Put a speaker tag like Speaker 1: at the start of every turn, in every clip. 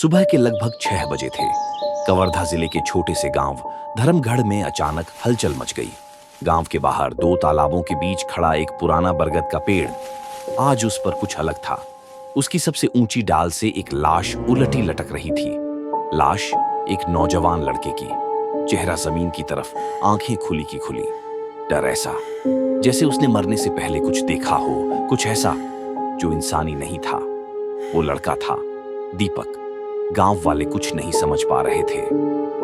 Speaker 1: सुबह के लगभग 6 बजे थे। कवर्धा जिले के छोटे से गांव धर्मगढ़ में अचानक हलचल मच गई। गांव के बाहर 2 तालाबों के बीच खड़ा एक पुराना बरगद का पेड़, आज उस पर कुछ अलग था। उसकी सबसे ऊंची डाल से एक लाश उलटी लटक रही थी। लाश एक नौजवान लड़के की, चेहरा जमीन की तरफ, आंखें खुली की खुली। डर ऐसा जैसे उसने मरने से पहले कुछ देखा हो, कुछ ऐसा जो इंसानी नहीं था। वो लड़का था दीपक। गांव वाले कुछ नहीं समझ पा रहे थे।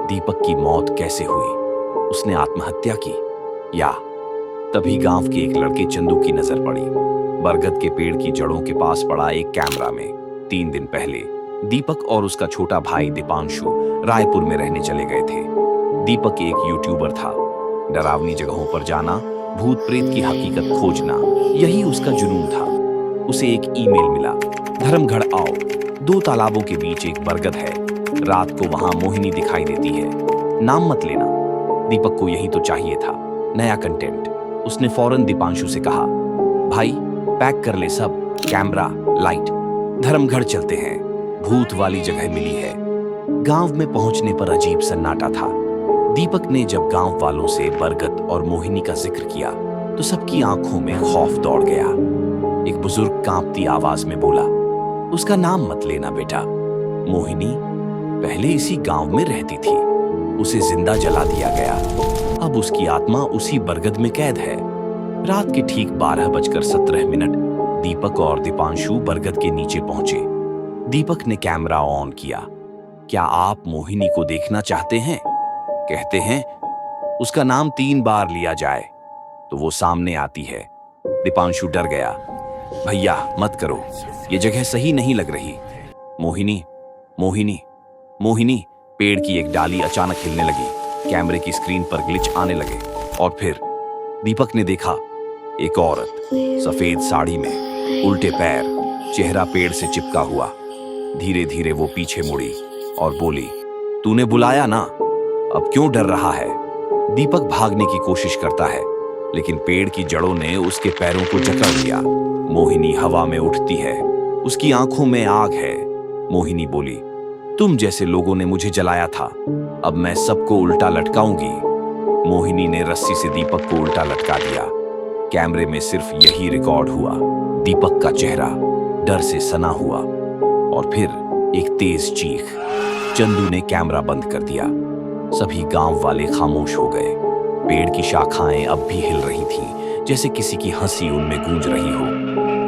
Speaker 1: दीपक की मौत कैसे हुई? उसने आत्महत्या की या? तभी गांव के एक लड़के चंदू की नजर पड़ी बरगद के पेड़ की जड़ों के पास पड़ा एक कैमरा में। 3 दिन पहले दीपक और उसका छोटा भाई दीपांशु रायपुर में रहने चले गए थे। दीपक एक यूट्यूबर था। डरावनी जगहों पर जाना, भूत प्रेत की हकीकत खोजना, यही उसका जुनून था। उसे एक ईमेल मिला, धर्मगढ़ आओ, 2 तालाबों के बीच एक बरगद है, रात को वहां मोहिनी दिखाई देती है, नाम मत लेना। दीपक को यही तो चाहिए था, नया कंटेंट। उसने फौरन दीपांशु से कहा, भाई पैक कर ले सब, कैमरा, लाइट, धर्मगढ़ चलते हैं, भूत वाली जगह मिली है। गांव में पहुंचने पर अजीब सन्नाटा था। दीपक ने जब गांव वालों से बरगद और मोहिनी का जिक्र किया तो सबकी आंखों में खौफ दौड़ गया। एक बुजुर्ग कांपती आवाज में बोला, उसका नाम मत लेना बेटा। मोहिनी पहले इसी गांव में रहती थी, उसे जिंदा जला दिया गया। अब उसकी आत्मा उसी बरगद में कैद है। रात के ठीक 12:17 दीपक और दीपांशु बरगद के नीचे पहुंचे। दीपक ने कैमरा ऑन किया। क्या आप मोहिनी को देखना चाहते हैं? कहते हैं उसका नाम 3 बार लिया जाए तो वो सामने आती है। दीपांशु डर गया, भैया मत करो, ये जगह सही नहीं लग रही। मोहिनी, मोहिनी, मोहिनी। पेड़ की एक डाली अचानक हिलने लगी। कैमरे की स्क्रीन पर ग्लिच आने लगे और फिर दीपक ने देखा एक औरत सफेद साड़ी में, उल्टे पैर, चेहरा पेड़ से चिपका हुआ। धीरे धीरे वो पीछे मुड़ी और बोली, तूने बुलाया ना, अब क्यों डर रहा है? दीपक भागने की कोशिश करता है लेकिन पेड़ की जड़ों ने उसके पैरों को जकड़ लिया। मोहिनी हवा में उठती है, उसकी आंखों में आग है। मोहिनी बोली, तुम जैसे लोगों ने मुझे जलाया था, अब मैं सबको उल्टा लटकाऊंगी। मोहिनी ने रस्सी से दीपक को उल्टा लटका दिया। कैमरे में सिर्फ यही रिकॉर्ड हुआ, दीपक का चेहरा डर से सना हुआ और फिर एक तेज चीख। चंदू ने कैमरा बंद कर दिया। सभी गांव वाले खामोश हो गए। पेड़ की शाखाएं अब भी हिल रही थीं, जैसे किसी की हंसी उनमें गूंज रही हो।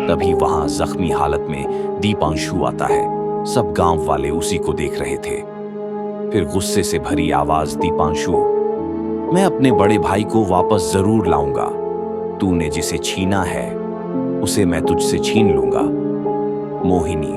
Speaker 1: तभी वहां जख्मी हालत में दीपांशु आता है। सब गांव वाले उसी को देख रहे थे। फिर गुस्से से भरी आवाज, दीपांशु, मैं अपने बड़े भाई को वापस जरूर लाऊंगा। तूने जिसे छीना है उसे मैं तुझसे छीन लूंगा। मोहिनी